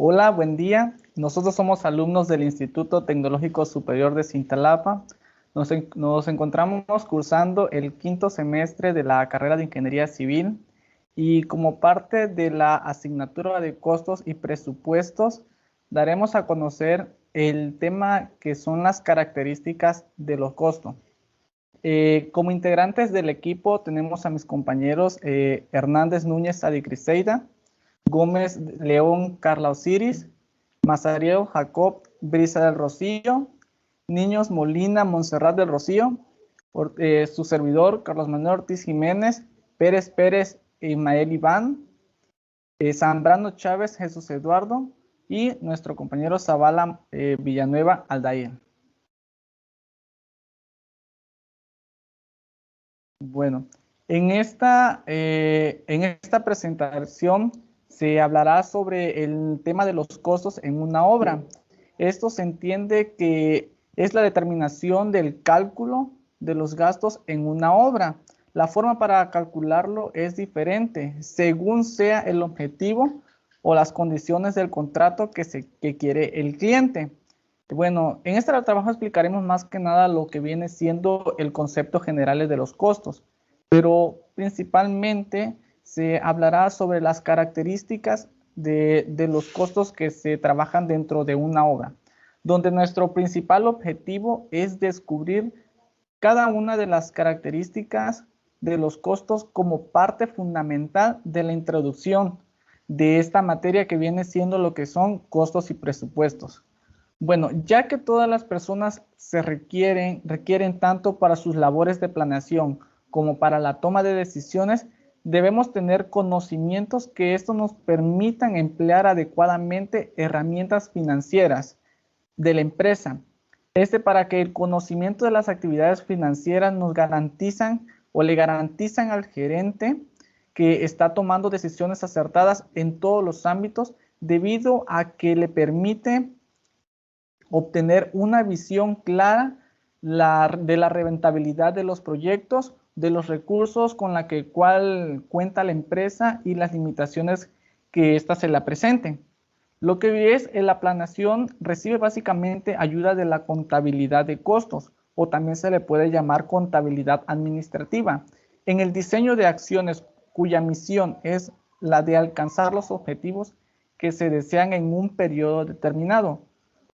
Hola, buen día. Nosotros somos alumnos del Instituto Tecnológico Superior de Cintalapa. Nos encontramos cursando el quinto semestre de la carrera de Ingeniería Civil y como parte de la asignatura de costos y presupuestos, daremos a conocer el tema que son las características de los costos. Como integrantes del equipo tenemos a mis compañeros Hernández Núñez Adicriseida, Gómez León Carla Osiris, Mazariego Jacob Brisa del Rocío, Niños Molina Montserrat del Rocío, su servidor Carlos Manuel Ortiz Jiménez, Pérez Pérez Ismael Iván, Zambrano Chávez Jesús Eduardo y nuestro compañero Zavala Villanueva Aldair. Bueno, en esta presentación se hablará sobre el tema de los costos en una obra. Esto se entiende que es la determinación del cálculo de los gastos en una obra. La forma para calcularlo es diferente según sea el objetivo o las condiciones del contrato que quiere el cliente. Bueno, en este trabajo explicaremos más que nada lo que viene siendo el concepto general de los costos, pero principalmente se hablará sobre las características de los costos que se trabajan dentro de una obra, donde nuestro principal objetivo es descubrir cada una de las características de los costos como parte fundamental de la introducción de esta materia que viene siendo lo que son costos y presupuestos. Bueno, ya que todas las personas requieren tanto para sus labores de planeación como para la toma de decisiones, debemos tener conocimientos que esto nos permitan emplear adecuadamente herramientas financieras de la empresa. Para que el conocimiento de las actividades financieras nos garantizan o le garantizan al gerente que está tomando decisiones acertadas en todos los ámbitos debido a que le permite obtener una visión clara de la rentabilidad de los proyectos, de los recursos con la cual cuenta la empresa y las limitaciones que ésta se la presenten. Lo que es en la planeación recibe básicamente ayuda de la contabilidad de costos o también se le puede llamar contabilidad administrativa. En el diseño de acciones cuya misión es la de alcanzar los objetivos que se desean en un periodo determinado.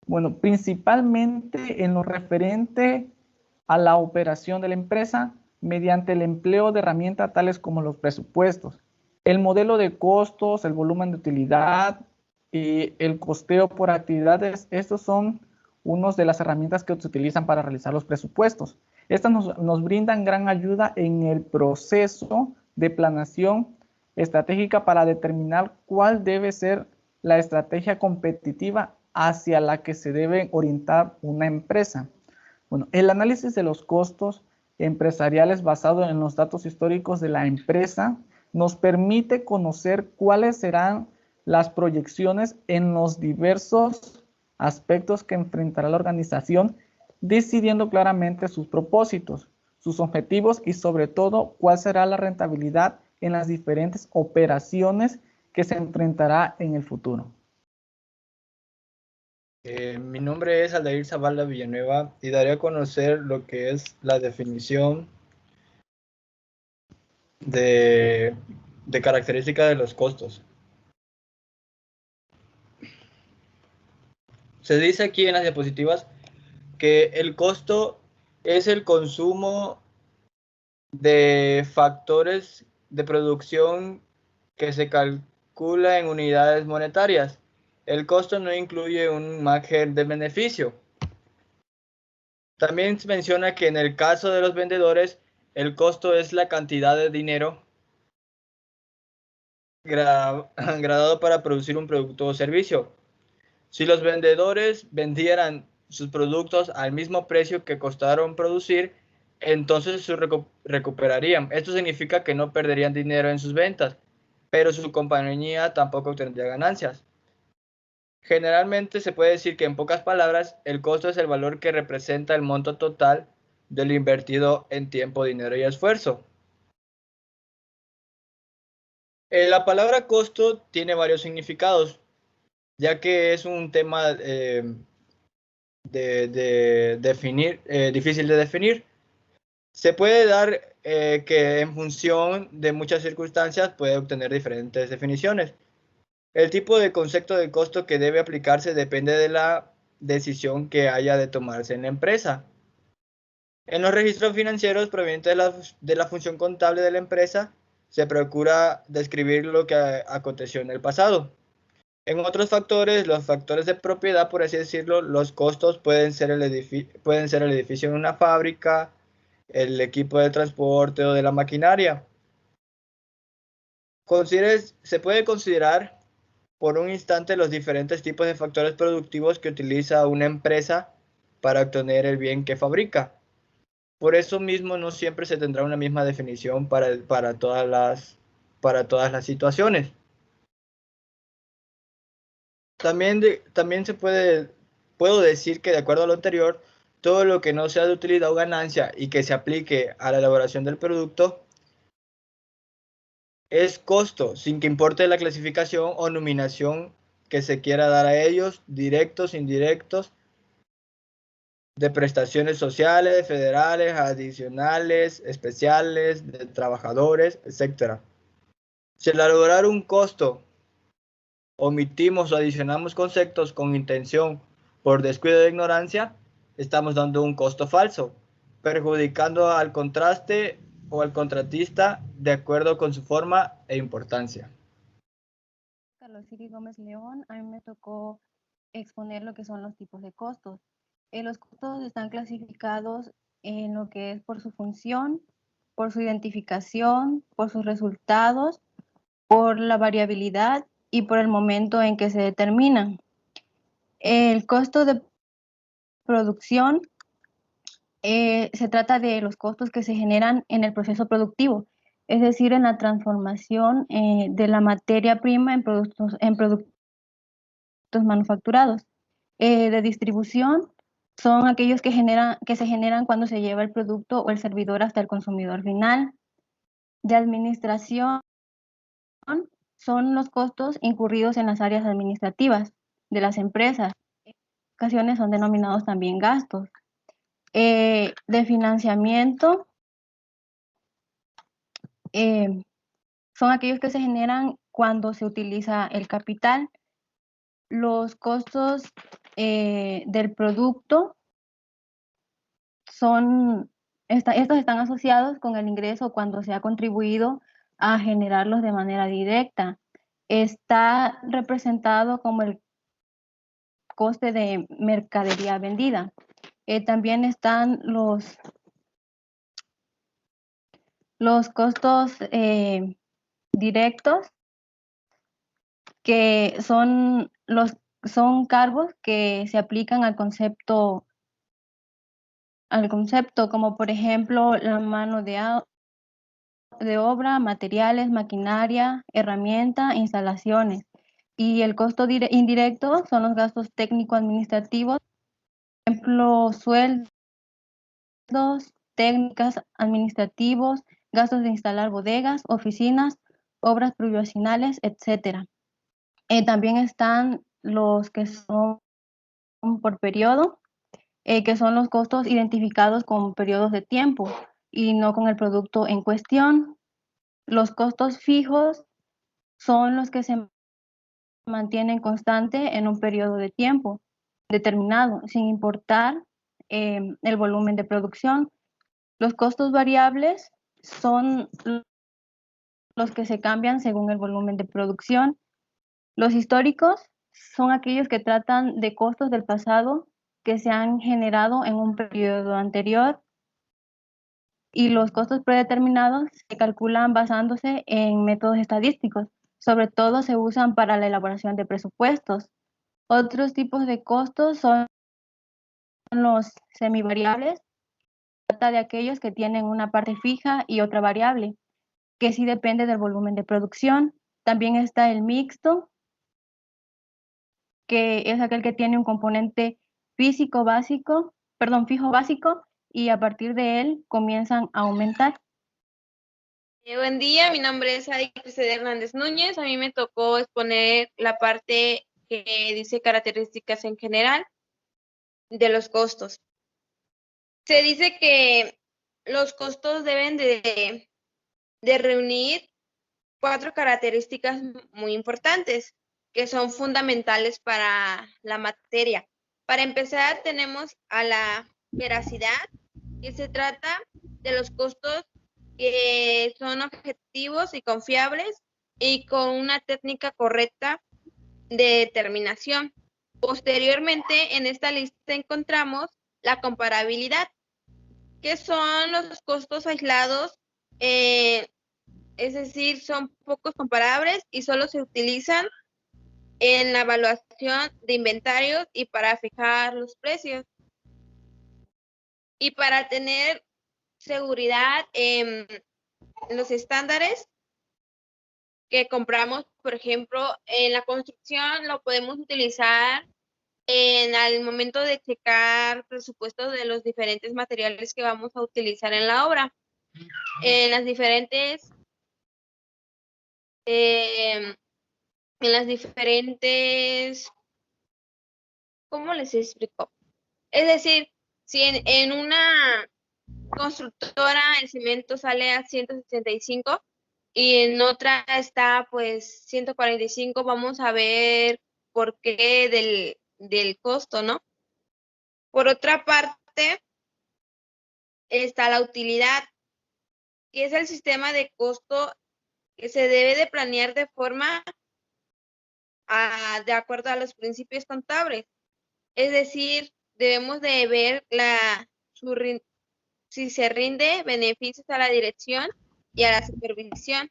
Bueno, principalmente en lo referente a la operación de la empresa mediante el empleo de herramientas tales como los presupuestos, el modelo de costos, el volumen de utilidad y el costeo por actividades. Estos son unas de las herramientas que se utilizan para realizar los presupuestos. Estas nos brindan gran ayuda en el proceso de planeación estratégica para determinar cuál debe ser la estrategia competitiva hacia la que se debe orientar una empresa. Bueno, el análisis de los costos empresariales basado en los datos históricos de la empresa nos permite conocer cuáles serán las proyecciones en los diversos aspectos que enfrentará la organización, decidiendo claramente sus propósitos, sus objetivos y sobre todo cuál será la rentabilidad en las diferentes operaciones que se enfrentará en el futuro. Mi nombre es Aldair Zavala Villanueva y daré a conocer lo que es la definición de característica de los costos. Se dice aquí en las diapositivas que el costo es el consumo de factores de producción que se calcula en unidades monetarias. El costo no incluye un margen de beneficio. También se menciona que en el caso de los vendedores, el costo es la cantidad de dinero gradado para producir un producto o servicio. Si los vendedores vendieran sus productos al mismo precio que costaron producir, entonces se recuperarían. Esto significa que no perderían dinero en sus ventas, pero su compañía tampoco obtendría ganancias. Generalmente se puede decir que en pocas palabras, el costo es el valor que representa el monto total de lo invertido en tiempo, dinero y esfuerzo. La palabra costo tiene varios significados. ya que es un tema de definir, difícil de definir. Se puede dar que en función de muchas circunstancias puede obtener diferentes definiciones. El tipo de concepto de costo que debe aplicarse depende de la decisión que haya de tomarse en la empresa. En los registros financieros provenientes de la función contable de la empresa, se procura describir lo que aconteció en el pasado. En otros factores, los factores de propiedad, por así decirlo, los costos pueden ser el edificio en una fábrica, el equipo de transporte o de la maquinaria. Se puede considerar por un instante los diferentes tipos de factores productivos que utiliza una empresa para obtener el bien que fabrica. Por eso mismo no siempre se tendrá una misma definición para todas las situaciones. También puedo decir que de acuerdo a lo anterior, todo lo que no sea de utilidad o ganancia y que se aplique a la elaboración del producto es costo, sin que importe la clasificación o nominación que se quiera dar a ellos, directos, indirectos, de prestaciones sociales, federales, adicionales, especiales, de trabajadores, etc. Si al elaborar un costo omitimos o adicionamos conceptos con intención por descuido de ignorancia, estamos dando un costo falso, perjudicando al contraste o al contratista de acuerdo con su forma e importancia. Carlos Siri Gómez León, a mí me tocó exponer lo que son los tipos de costos. Los costos están clasificados en lo que es por su función, por su identificación, por sus resultados, por la variabilidad y por el momento en que se determinan. El costo de producción se trata de los costos que se generan en el proceso productivo, es decir, en la transformación de la materia prima en productos manufacturados. De distribución son aquellos que se generan cuando se lleva el producto o el servidor hasta el consumidor final. De administración son los costos incurridos en las áreas administrativas de las empresas. En ocasiones son denominados también gastos. De financiamiento son aquellos que se generan cuando se utiliza el capital. Los costos del producto estos están asociados con el ingreso cuando se ha contribuido a generarlos de manera directa. Está representado como el coste de mercadería vendida. También están los costos directos, que son cargos que se aplican al concepto, como por ejemplo la mano de obra, materiales, maquinaria, herramienta, instalaciones. Y el costo indirecto son los gastos técnico-administrativos, por ejemplo, sueldos, técnicas, administrativos, gastos de instalar bodegas, oficinas, obras provisionales, etc. También están los que son por periodo, que son los costos identificados con periodos de tiempo y no con el producto en cuestión. Los costos fijos son los que se mantienen constante en un periodo de tiempo determinado, sin importar el volumen de producción. Los costos variables son los que se cambian según el volumen de producción. Los históricos son aquellos que tratan de costos del pasado que se han generado en un periodo anterior, y los costos predeterminados se calculan basándose en métodos estadísticos. Sobre todo se usan para la elaboración de presupuestos. Otros tipos de costos son los semivariables. Se trata de aquellos que tienen una parte fija y otra variable, que sí depende del volumen de producción. También está el mixto, que es aquel que tiene un componente fijo básico, y a partir de él comienzan a aumentar. Buen día, mi nombre es Adi Hernández Núñez. A mí me tocó exponer la parte que dice características en general de los costos. Se dice que los costos deben de reunir 4 características muy importantes que son fundamentales para la materia. Para empezar, tenemos a la veracidad, que se trata de los costos que son objetivos y confiables y con una técnica correcta de determinación. Posteriormente, en esta lista encontramos la comparabilidad, que son los costos aislados, es decir, son pocos comparables y solo se utilizan en la evaluación de inventarios y para fijar los precios. Y para tener seguridad en los estándares que compramos, por ejemplo, en la construcción lo podemos utilizar al momento de checar presupuestos de los diferentes materiales que vamos a utilizar en la obra. En las diferentes ¿cómo les explico? Es decir, si en una constructora el cemento sale a 165 y en otra está pues 145, vamos a ver por qué del costo, ¿no? Por otra parte, está la utilidad, que es el sistema de costo que se debe de planear de forma de acuerdo a los principios contables. Es decir, debemos de ver si se rinde beneficios a la dirección y a la supervisión.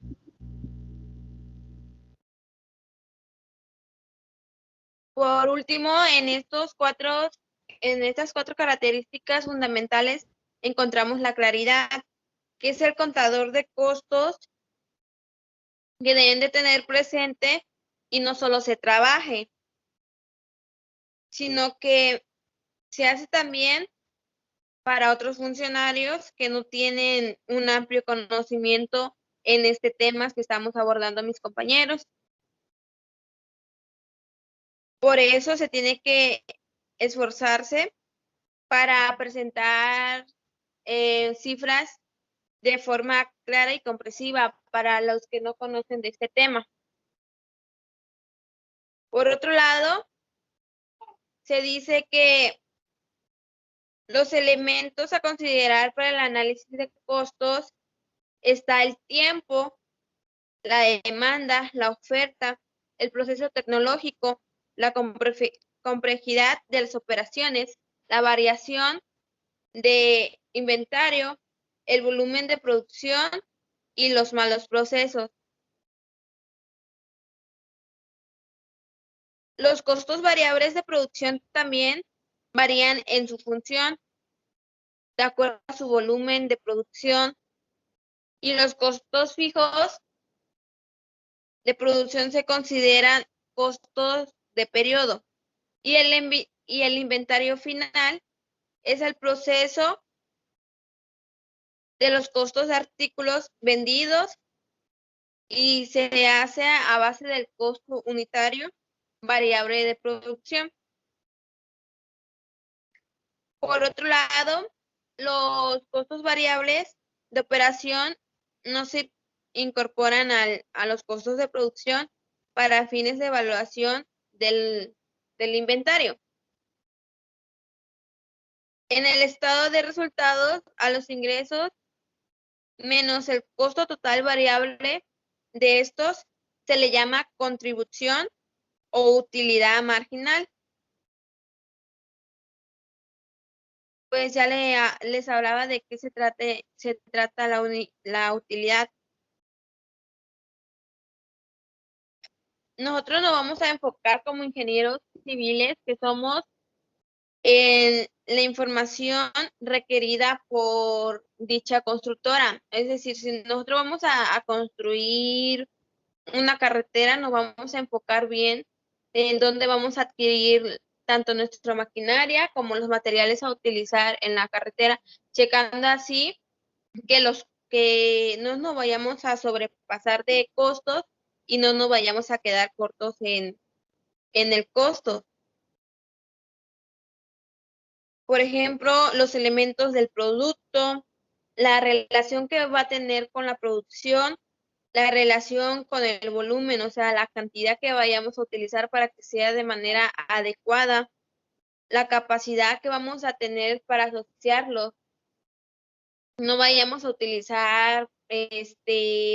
Por último, en estas 4 características fundamentales encontramos la claridad, que es el contador de costos que deben de tener presente y no solo se trabaje, sino que se hace también para otros funcionarios que no tienen un amplio conocimiento en este tema que estamos abordando mis compañeros. Por eso se tiene que esforzarse para presentar cifras de forma clara y comprensiva para los que no conocen de este tema. Por otro lado, se dice que los elementos a considerar para el análisis de costos está el tiempo, la demanda, la oferta, el proceso tecnológico, la complejidad de las operaciones, la variación de inventario, el volumen de producción y los malos procesos. Los costos variables de producción también varían en su función de acuerdo a su volumen de producción, y los costos fijos de producción se consideran costos de periodo, y el inventario final es el proceso de los costos de artículos vendidos y se hace a base del costo unitario variable de producción. Por otro lado, los costos variables de operación no se incorporan a los costos de producción para fines de evaluación del inventario. En el estado de resultados, a los ingresos menos el costo total variable de estos se le llama contribución o utilidad marginal. Pues ya les hablaba de qué se trata la utilidad. Nosotros nos vamos a enfocar como ingenieros civiles que somos en la información requerida por dicha constructora. Es decir, si nosotros vamos a construir una carretera, nos vamos a enfocar bien en dónde vamos a adquirir tanto nuestra maquinaria como los materiales a utilizar en la carretera, checando así que no nos vayamos a sobrepasar de costos y no nos vayamos a quedar cortos en en el costo. Por ejemplo, los elementos del producto, la relación que va a tener con la producción, la relación con el volumen, o sea, la cantidad que vayamos a utilizar para que sea de manera adecuada, la capacidad que vamos a tener para asociarlos. No vayamos a utilizar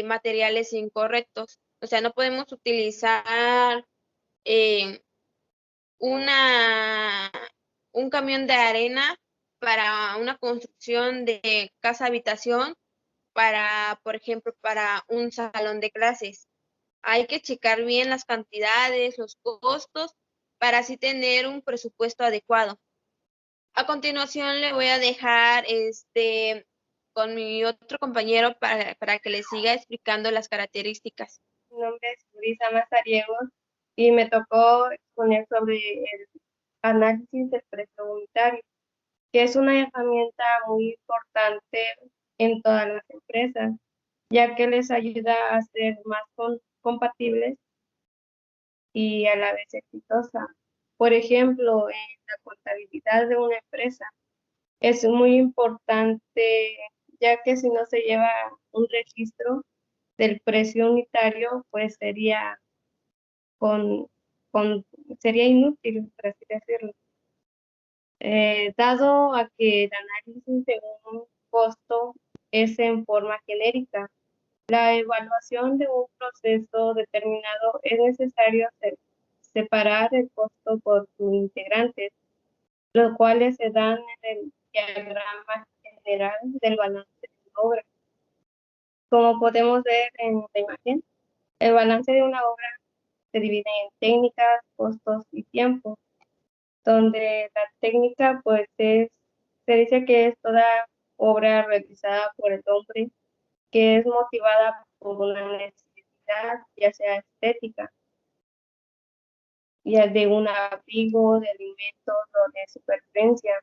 materiales incorrectos. O sea, no podemos utilizar un camión de arena para una construcción de casa habitación por ejemplo, para un salón de clases. Hay que checar bien las cantidades, los costos, para así tener un presupuesto adecuado. A continuación le voy a dejar con mi otro compañero para que le siga explicando las características. Mi nombre es Luisa Mazariegos y me tocó exponer sobre el análisis del precio unitario, que es una herramienta muy importante en todas las empresas, ya que les ayuda a ser más compatibles y a la vez exitosa. Por ejemplo, en la contabilidad de una empresa es muy importante, ya que si no se lleva un registro del precio unitario, pues sería sería inútil, por así decirlo. Dado a que el análisis de un costo es en forma genérica, la evaluación de un proceso determinado es necesario separar el costo por sus integrantes, los cuales se dan en el diagrama general del balance de una obra. Como podemos ver en la imagen, el balance de una obra se divide en técnicas, costos y tiempo, donde la técnica pues se dice que es toda obra realizada por el hombre que es motivada por una necesidad, ya sea estética, ya de un abrigo, de alimentos o de supervivencia.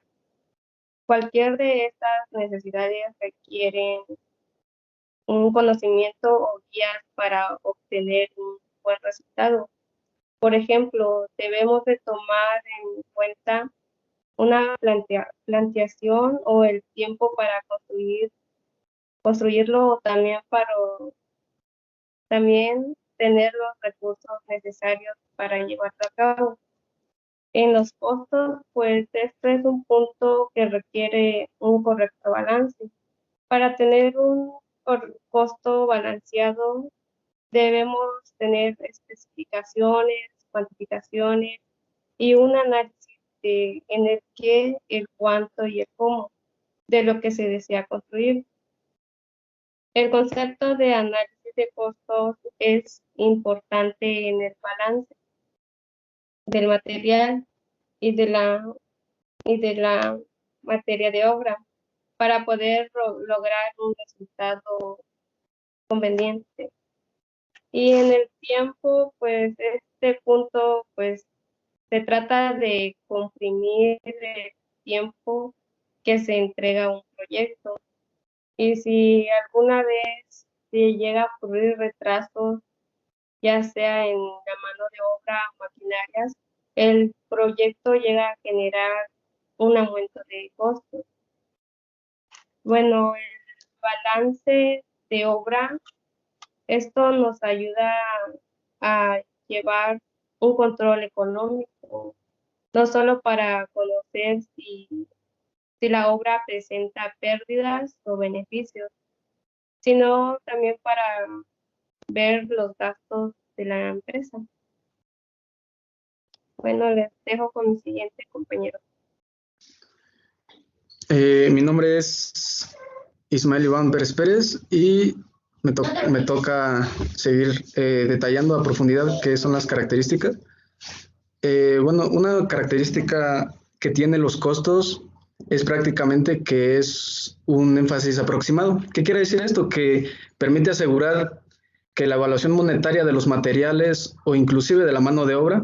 Cualquier de estas necesidades requieren un conocimiento o guías para obtener un buen resultado. Por ejemplo, debemos de tomar en cuenta una planteación o el tiempo para construirlo, o también tener los recursos necesarios para llevarlo a cabo. En los costos, pues este es un punto que requiere un correcto balance. Para tener un costo balanceado, debemos tener especificaciones, cuantificaciones y un análisis en el qué, el cuánto y el cómo de lo que se desea construir. El concepto de análisis de costos es importante en el balance del material y de la materia de obra para poder lograr un resultado conveniente. Y en el tiempo, pues este punto, pues se trata de comprimir el tiempo que se entrega un proyecto. Y si alguna vez se llega a ocurrir retrasos, ya sea en la mano de obra o maquinarias, el proyecto llega a generar un aumento de costos. Bueno, el balance de obra, esto nos ayuda a llevar un control económico, no solo para conocer si la obra presenta pérdidas o beneficios, sino también para ver los gastos de la empresa. Bueno, les dejo con mi siguiente compañero. Mi nombre es Ismael Iván Pérez Pérez y me toca seguir detallando a profundidad qué son las características. Bueno, una característica que tiene los costos es prácticamente que es un énfasis aproximado. ¿Qué quiere decir esto? Que permite asegurar que la evaluación monetaria de los materiales o inclusive de la mano de obra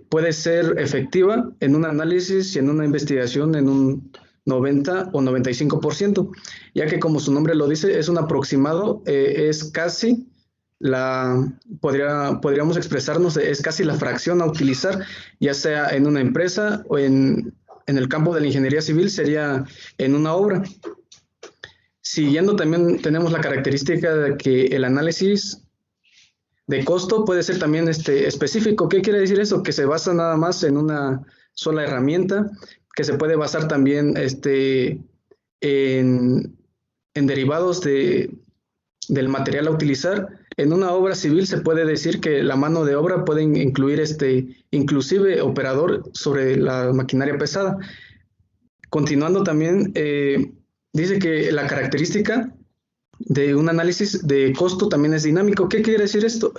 puede ser efectiva en un análisis y en una investigación en un 90 o 95%, ya que como su nombre lo dice, es un aproximado, es casi podríamos expresarnos, es casi la fracción a utilizar, ya sea en una empresa o en el campo de la ingeniería civil, sería en una obra. Siguiendo también tenemos la característica de que el análisis de costo puede ser también específico. ¿Qué quiere decir eso? Que se basa nada más en una sola herramienta, que se puede basar también en derivados del material a utilizar. En una obra civil se puede decir que la mano de obra puede incluir inclusive operador sobre la maquinaria pesada. Continuando también, dice que la característica de un análisis de costo también es dinámico. ¿Qué quiere decir esto?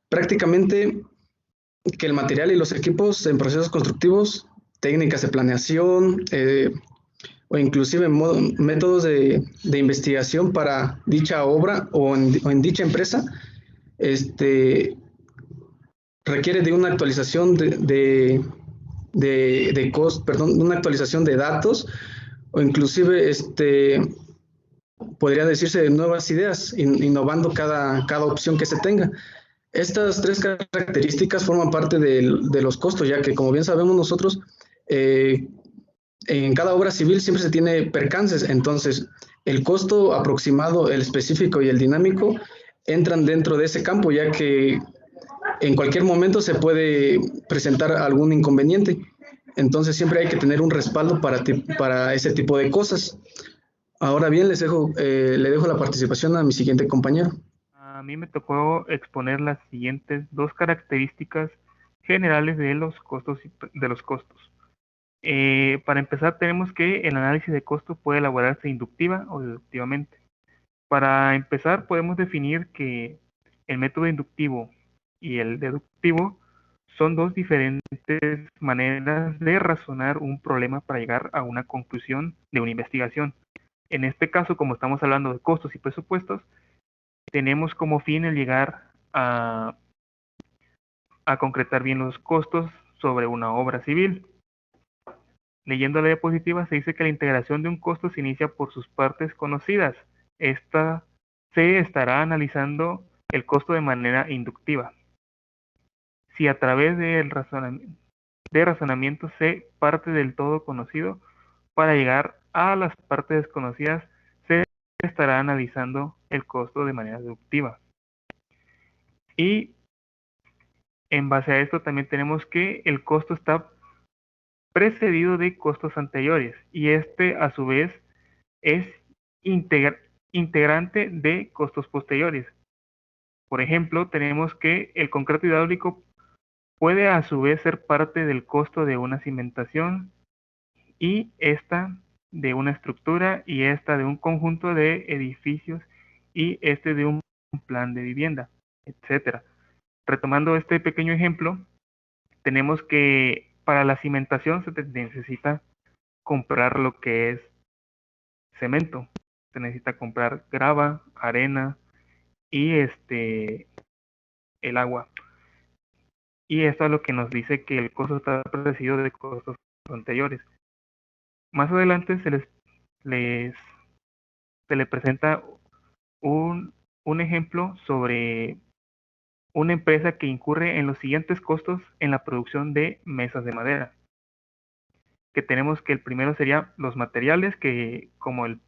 Prácticamente que el material y los equipos en procesos constructivos, técnicas de planeación, o inclusive métodos de investigación para dicha obra o en dicha empresa, requiere de una actualización una actualización de datos, o inclusive podría decirse de nuevas ideas, innovando cada opción que se tenga. Estas tres características forman parte de los costos, ya que, como bien sabemos nosotros, en cada obra civil siempre se tiene percances, entonces el costo aproximado, el específico y el dinámico entran dentro de ese campo, ya que en cualquier momento se puede presentar algún inconveniente. Entonces siempre hay que tener un respaldo para ese tipo de cosas. Ahora bien, le dejo la participación a mi siguiente compañero. A mí me tocó exponer las siguientes dos características generales de los costos. Para empezar, tenemos que el análisis de costo puede elaborarse inductiva o deductivamente. Para empezar, podemos definir que el método inductivo y el deductivo son dos diferentes maneras de razonar un problema para llegar a una conclusión de una investigación. En este caso, como estamos hablando de costos y presupuestos, tenemos como fin el llegar a concretar bien los costos sobre una obra civil. Leyendo la diapositiva se dice que la integración de un costo se inicia por sus partes conocidas. Esta se estará analizando el costo de manera inductiva. Si a través del razonamiento se parte del todo conocido, para llegar a las partes desconocidas se estará analizando el costo de manera deductiva. Y en base a esto también tenemos que el costo está precedido de costos anteriores y a su vez es integrante de costos posteriores. Por ejemplo, tenemos que el concreto hidráulico puede a su vez ser parte del costo de una cimentación y esta de una estructura y esta de un conjunto de edificios y de un plan de vivienda, etcétera. Retomando este pequeño ejemplo, tenemos que para la cimentación se necesita comprar lo que es cemento, se necesita comprar grava, arena y el agua. Y esto es lo que nos dice que el costo está precedido de costos anteriores. Más adelante se le presenta un ejemplo sobre una empresa que incurre en los siguientes costos en la producción de mesas de madera. Que tenemos que el primero sería los materiales, que como el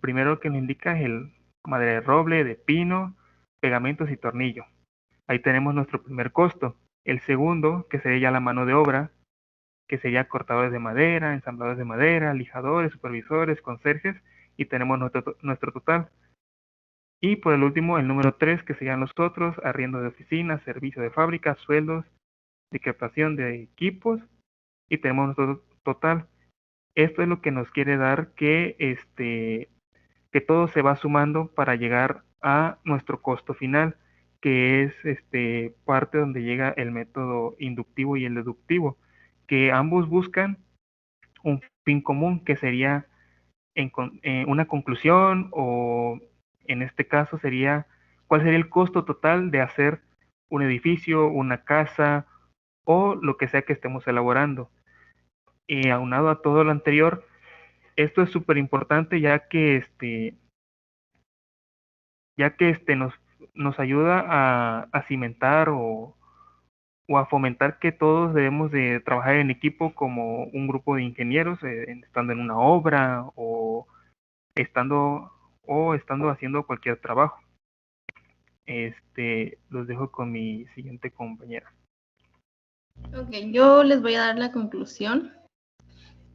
primero que nos indica es el madera de roble, de pino, pegamentos y tornillo. Ahí tenemos nuestro primer costo. El segundo, que sería ya la mano de obra, que sería cortadores de madera, ensambladores de madera, lijadores, supervisores, conserjes, y tenemos nuestro total. Y por el último, el número 3, que serían los otros, arriendo de oficinas, servicio de fábrica, sueldos, equipación de equipos, y tenemos nuestro total. Esto es lo que nos quiere dar que todo se va sumando para llegar a nuestro costo final, que es parte donde llega el método inductivo y el deductivo, que ambos buscan un fin común, que sería una conclusión, o en este caso sería cuál sería el costo total de hacer un edificio, una casa o lo que sea que estemos elaborando. Y aunado a todo lo anterior, esto es súper importante, ya que ya que nos ayuda a cimentar o a fomentar que todos debemos de trabajar en equipo como un grupo de ingenieros, estando en una obra o estando haciendo cualquier trabajo. Los dejo con mi siguiente compañera. Ok, yo les voy a dar la conclusión.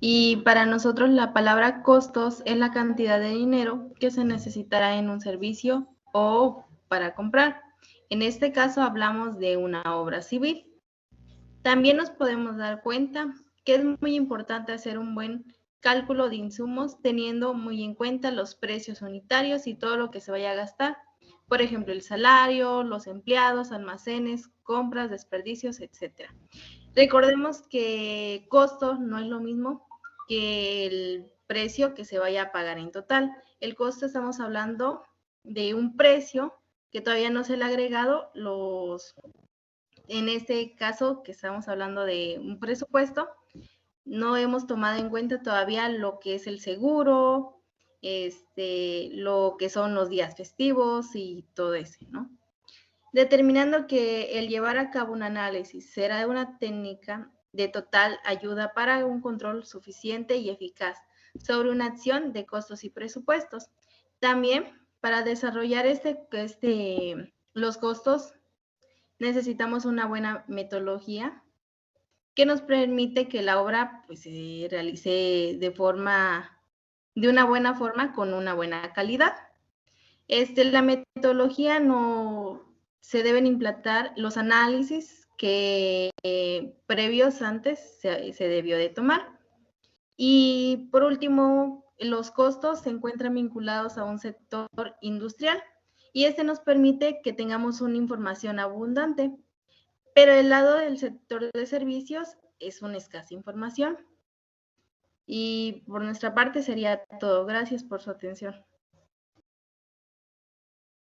Y para nosotros la palabra costos es la cantidad de dinero que se necesitará en un servicio o para comprar. En este caso hablamos de una obra civil. También nos podemos dar cuenta que es muy importante hacer un buen cálculo de insumos teniendo muy en cuenta los precios unitarios y todo lo que se vaya a gastar. Por ejemplo, el salario, los empleados, almacenes, compras, desperdicios, etc. Recordemos que costo no es lo mismo que el precio que se vaya a pagar en total. El costo estamos hablando de un precio que todavía no se le ha agregado en este caso que estamos hablando de un presupuesto, no hemos tomado en cuenta todavía lo que es el seguro, lo que son los días festivos y todo eso, ¿no? Determinando que el llevar a cabo un análisis será una técnica de total ayuda para un control suficiente y eficaz sobre una acción de costos y presupuestos. También para desarrollar los costos necesitamos una buena metodología que nos permite que la obra pues, se realice de una buena forma con una buena calidad. La metodología no se deben implantar los análisis que previos antes se debió de tomar. Y por último, los costos se encuentran vinculados a un sector industrial y nos permite que tengamos una información abundante. Pero el lado del sector de servicios es una escasa información. Y por nuestra parte sería todo. Gracias por su atención.